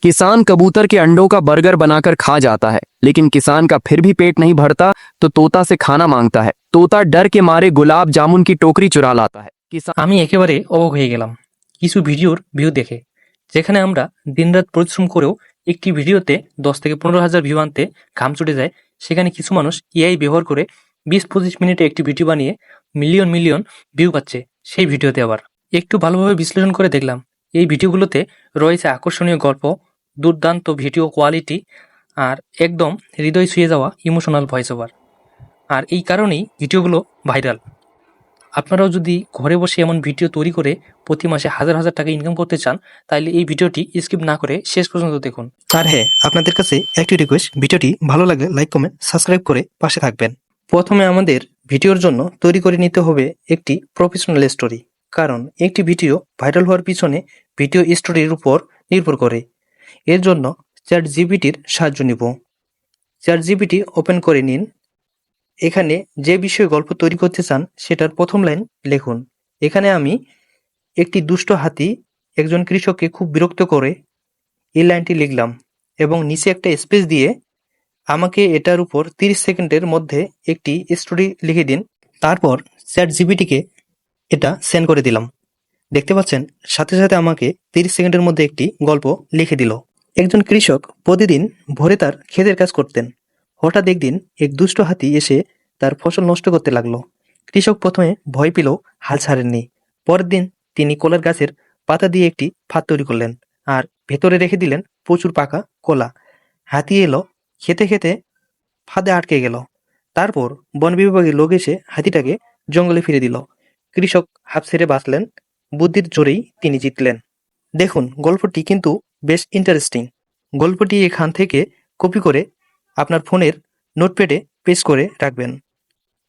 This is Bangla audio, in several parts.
किसान कबूतर के अंडों का बर्गर बनाकर खा जाता है, लेकिन किसान का फिर भी पेट नहीं भरता तो तोता से खाना मांगता है। तोता डर के मारे गुलाब जामुन की टोकरी चुरा लाता है। किसान আমি একেবারে অবাক হয়ে গেলাম কিছু ভিডিওর ভিউ দেখে, যেখানে আমরা দিনরাত পরিশ্রম করেও একটি ভিডিওতে 10 থেকে 15 হাজার ভিউ আনতে ঘাম ছুটে যায়, সেখানে কিছু মানুষ এআই ব্যবহার করে 20-25 মিনিটে একটি ভিডিও বানিয়ে মিলিয়ন মিলিয়ন ভিউ পাচ্ছে। সেই ভিডিওতে আবার একটু ভালোভাবে বিশ্লেষণ করে দেখলাম, এই ভিডিওগুলোতে রয়েছে আকর্ষণীয় গল্প, দুর্দান্ত ভিডিও কোয়ালিটি আর একদম হৃদয় ছুঁয়ে যাওয়া ইমোশনাল ভয়েস ওভার। আর এই কারণেই ভিডিওগুলো ভাইরাল। আপনারাও যদি ঘরে বসে এমন ভিডিও তৈরি করে প্রতি মাসে হাজার হাজার টাকা ইনকাম করতে চান, তাহলে এই ভিডিওটি স্কিপ না করে শেষ পর্যন্ত দেখুন। আর হ্যাঁ, আপনাদের কাছে একটি রিকোয়েস্ট, ভিডিওটি ভালো লাগলে লাইক কমেন্ট সাবস্ক্রাইব করে পাশে থাকবেন। প্রথমে আমাদের ভিডিওর জন্য তৈরি করে নিতে হবে একটি প্রফেশনাল স্টোরি, কারণ একটি ভিডিও ভাইরাল হওয়ার পিছনে ভিডিও স্টোরির উপর নির্ভর করে। এর জন্য চ্যাট জিপিটির সাহায্য নিব। চ্যাট জিপিটি ওপেন করে নিন। এখানে যে বিষয়ে গল্প তৈরি করতে চান সেটার প্রথম লাইন লিখুন। এখানে আমি একটি দুষ্ট হাতি একজন কৃষককে খুব বিরক্ত করে এই লাইনটি লিখলাম এবং নিচে একটা স্পেস দিয়ে আমাকে এটার উপর 30 সেকেন্ডের মধ্যে একটি স্টোরি লিখে দিন। তারপর চ্যাট জিপিটিকে এটা সেন্ড করে দিলাম। দেখতে পাচ্ছেন সাথে সাথে আমাকে 30 সেকেন্ডের মধ্যে একটি গল্প লিখে দিল। একজন কৃষক প্রতিদিন ভোরে তার ক্ষেতের কাজ করতেন। হঠাৎ একদিন এক দুষ্ট হাতি এসে তার ফসল নষ্ট করতে লাগলো। কৃষক প্রথমে ভয় পেলেও হাল ছাড়েননি। পরের দিন তিনি কলার গাছের পাতা দিয়ে একটি ফাঁদ তৈরি করলেন আর ভেতরে রেখে দিলেন প্রচুর পাকা কলা। হাতি এলো, খেতে খেতে ফাঁদে আটকে গেল। তারপর বন বিভাগের লোক এসে হাতিটাকে জঙ্গলে ফিরে দিল। কৃষক হাঁপ ছেড়ে বাঁচলেন। বুদ্ধির জোরেই তিনি জিতলেন। দেখুন, গল্পটি কিন্তু বেশ ইন্টারেস্টিং। গল্পটি এখান থেকে কপি করে আপনার ফোনের নোটপ্যাডে পেস্ট করে রাখবেন।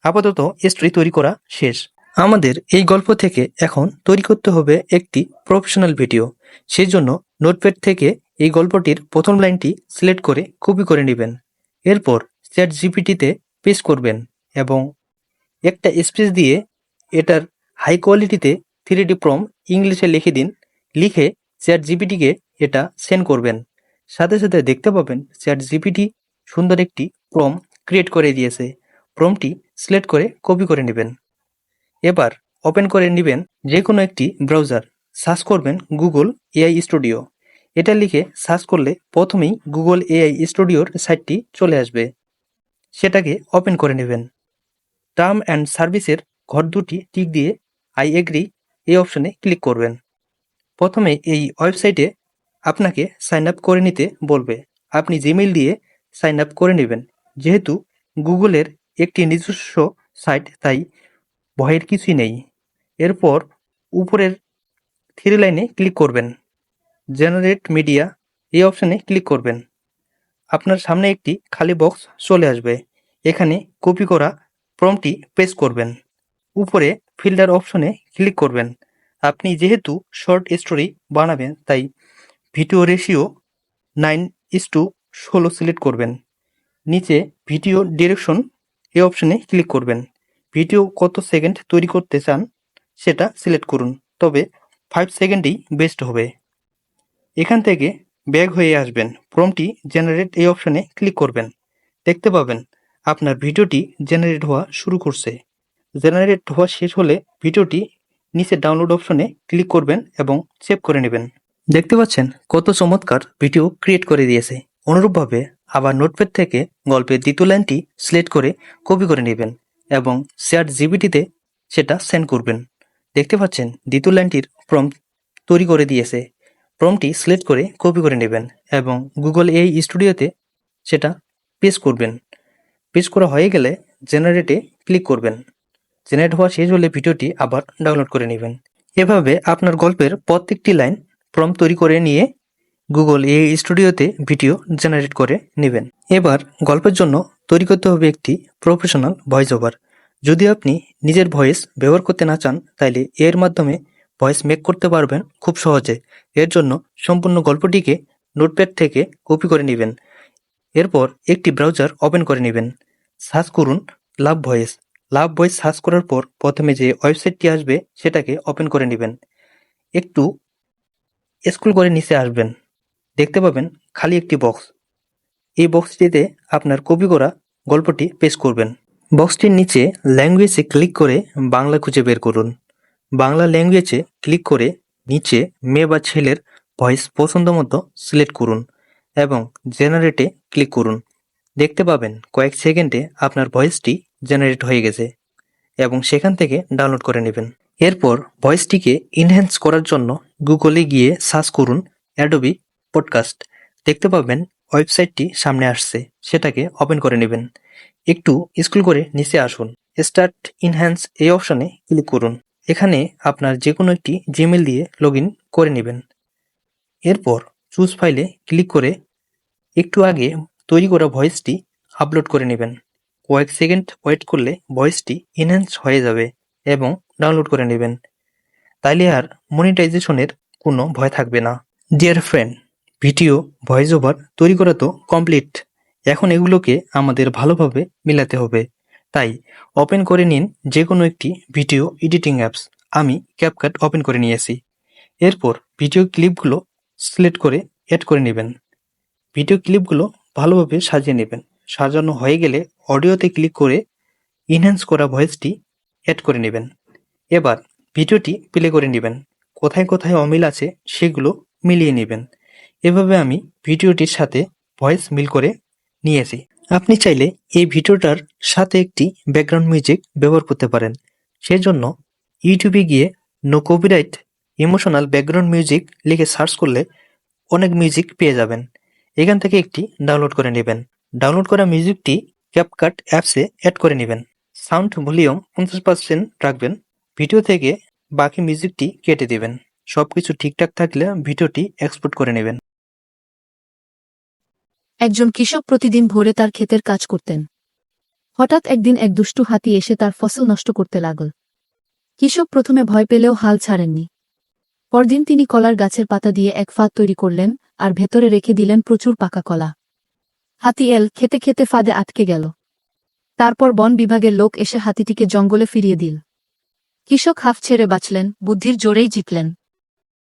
আপাতত স্টোরি তৈরি করা শেষ। আমাদের এই গল্প থেকে এখন তৈরি করতে হবে একটি প্রফেশনাল ভিডিও। সেই জন্য নোটপ্যাড থেকে এই গল্পটির প্রথম লাইনটি সিলেক্ট করে কপি করে নেবেন। এরপর চ্যাট জিপিটিতে পেস্ট করবেন এবং একটা স্পেস দিয়ে এটার হাই কোয়ালিটিতে 3D প্রম্পট ইংলিশে লিখে দিন। লিখে চ্যাট জিপিটিকে এটা সেন্ড করবেন। সাথে সাথে দেখতে পাবেন চ্যাট জিপিটি সুন্দর একটি প্রম্পট ক্রিয়েট করে দিয়েছে। প্রম্পটটি সিলেক্ট করে কপি করে নেবেন। এবার ওপেন করে নেবেন যে কোনো একটি ব্রাউজার। সার্চ করবেন গুগল এআই স্টুডিও। এটা লিখে সার্চ করলে প্রথমেই গুগল এআই স্টুডিওর সাইটটি চলে আসবে। সেটাকে ওপেন করে নেবেন। টার্ম অ্যান্ড সার্ভিসের ঘর দুটি টিক দিয়ে আই এগ্রি এই অপশনে ক্লিক করবেন। প্রথমে এই ওয়েবসাইটে আপনাকে সাইন আপ করে নিতে বলবে। আপনি জিমেইল দিয়ে সাইন আপ করে নেবেন। যেহেতু গুগলের একটি নিজস্ব সাইট, তাই ভয়ের কিছুই নেই। এরপর উপরের 3 লাইনে ক্লিক করবেন। জেনারেট মিডিয়া এই অপশনে ক্লিক করবেন। আপনার সামনে একটি খালি বক্স চলে আসবে। এখানে কপি করা প্রম্পটটি পেস্ট করবেন। উপরে ফিল্টার অপশনে ক্লিক করবেন। আপনি যেহেতু শর্ট স্টোরি বানাবেন, তাই ভিডিও রেশিও 9:16 সিলেক্ট করবেন। নিচে ভিডিও ডিরেকশন এই অপশনে ক্লিক করবেন। ভিডিও কত সেকেন্ড তৈরি করতে চান সেটা সিলেক্ট করুন, তবে 5 সেকেন্ডেই বেস্ট হবে। এখান থেকে ব্যাক হয়ে আসবেন। প্রম্পটটি জেনারেট এই অপশনে ক্লিক করবেন। দেখতে পাবেন আপনার ভিডিওটি জেনারেট হওয়া শুরু করছে। জেনারেট হওয়া শেষ হলে ভিডিওটি নিচে ডাউনলোড অপশনে ক্লিক করবেন এবং সেভ করে নেবেন। দেখতে পাচ্ছেন কত চমৎকার ভিডিও ক্রিয়েট করে দিয়েছে। অনুরূপভাবে আবার নোটপ্যাড থেকে গল্পের দ্বিতীয় লাইনটি সিলেক্ট করে কপি করে নেবেন এবং চ্যাট জিপিটিতে সেটা সেন্ড করবেন। দেখতে পাচ্ছেন দ্বিতীয় লাইনটির প্রম্পট তৈরি করে দিয়েছে। প্রম্পটটি সিলেক্ট করে কপি করে নেবেন এবং গুগল এআই স্টুডিওতে সেটা পেস্ট করবেন। পেস্ট করা হয়ে গেলে জেনারেটে ক্লিক করবেন। জেনারেট হওয়া শেষ হলে ভিডিওটি আবার ডাউনলোড করে নেবেন। এভাবে আপনার গল্পের প্রত্যেকটি লাইন প্রম্পট তৈরি করে নিয়ে গুগল এআই স্টুডিওতে ভিডিও জেনারেট করে নেবেন। এবার গল্পের জন্য তৈরি করতে হবে একটি প্রফেশনাল ভয়েস ওভার। যদি আপনি নিজের ভয়েস ব্যবহার করতে না চান, তাইলে এর মাধ্যমে ভয়েস মেক করতে পারবেন খুব সহজে। এর জন্য সম্পূর্ণ গল্পটিকে নোটপ্যাড থেকে কপি করে নেবেন। এরপর একটি ব্রাউজার ওপেন করে নেবেন। সার্চ করুন লাভ ভয়েস। লাভ ভয়েস সার্চ করার পর প্রথমে যে ওয়েবসাইটটি আসবে সেটাকে ওপেন করে নেবেন। একটু স্ক্রল করে নিচে আসবেন। দেখতে পাবেন খালি একটি বক্স। এই বক্সটিতে আপনার কপি করা গল্পটি পেস্ট করবেন। বক্সটির নিচে ল্যাঙ্গুয়েজে ক্লিক করে বাংলা খুঁজে বের করুন। বাংলা ল্যাঙ্গুয়েজে ক্লিক করে নিচে মেয়ে বা ছেলের ভয়েস পছন্দ মতো সিলেক্ট করুন এবং জেনারেটে ক্লিক করুন। দেখতে পাবেন কয়েক সেকেন্ডে আপনার ভয়েসটি জেনারেট হয়ে গেছে এবং সেখান থেকে ডাউনলোড করে নেবেন। এরপর ভয়েসটিকে ইনহ্যান্স করার জন্য গুগলে গিয়ে সার্চ করুন অ্যাডোবি পডকাস্ট। দেখতে পাবেন ওয়েবসাইটটি সামনে আসছে, সেটাকে ওপেন করে নেবেন। একটু স্ক্রল করে নিচে আসুন, স্টার্ট ইনহ্যান্স এই অপশনে ক্লিক করুন। এখানে আপনার যে কোনো একটি জিমেল দিয়ে লগ ইন করে নেবেন। এরপর চুজ ফাইলে ক্লিক করে একটু আগে তৈরি করা ভয়েসটি আপলোড করে নেবেন। কয়েক সেকেন্ড ওয়েট করলে ভয়েসটি ইনহ্যান্স হয়ে যাবে এবং ডাউনলোড করে নেবেন। তাইলে আর মনিটাইজেশনের কোনো ভয় থাকবে না। Dear friend, video voice over তৈরি করা তো কমপ্লিট। এখন এগুলোকে আমাদের ভালোভাবে মিলাতে হবে। তাই ওপেন করে নিন যে কোনো একটি ভিডিও এডিটিং অ্যাপস। আমি ক্যাপকাট ওপেন করে নিয়েছি। এরপর ভিডিও ক্লিপগুলো সিলেক্ট করে অ্যাড করে নেবেন। ভিডিও ক্লিপগুলো ভালোভাবে সাজিয়ে নেবেন। সাজানো হয়ে গেলে অডিওতে ক্লিক করে ইনহ্যান্স করা ভয়েসটি অ্যাড করে নেবেন। এবার ভিডিওটি প্লে করে নেবেন। কোথায় কোথায় অমিল আছে সেগুলো মিলিয়ে নেবেন। এভাবে আমি ভিডিওটির সাথে ভয়েস মিল করে নিয়েছি। আপনি চাইলে এই ভিডিওটার সাথে একটি ব্যাকগ্রাউন্ড মিউজিক ব্যবহার করতে পারেন। সেজন্য ইউটিউবে গিয়ে no copyright emotional background music লিখে সার্চ করলে অনেক মিউজিক পেয়ে যাবেন। এখান থেকে একটি ডাউনলোড করে নেবেন। ডাউনলোড করা মিউজিকটি ক্যাপকাট অ্যাপসে অ্যাড করে নেবেন। সাউন্ড ভলিউম 50% রাখবেন। ভিডিও থেকে বাকি মিউজিকটি কেটে দেবেন। সবকিছু ঠিকঠাক থাকলে ভিডিওটি এক্সপোর্ট করে নেবেন। একজন কৃষক প্রতিদিন ভোরে তার ক্ষেতের কাজ করতেন। হঠাৎ একদিন এক দুষ্টু হাতি এসে তার ফসল নষ্ট করতে লাগল। কৃষক প্রথমে ভয় পেলেও হাল ছাড়েননি। পরদিন তিনি কলার গাছের পাতা দিয়ে এক ফাঁদ তৈরি করলেন আর ভেতরে রেখে দিলেন প্রচুর পাকা কলা। হাতি খেতে খেতে ফাঁদে আটকে গেল। তারপর বন বিভাগের লোক এসে হাতিটিকে জঙ্গলে ফিরিয়ে দিল। কৃষক হাঁফ ছেড়ে বাঁচলেন, বুদ্ধির জোরেই জিতলেন।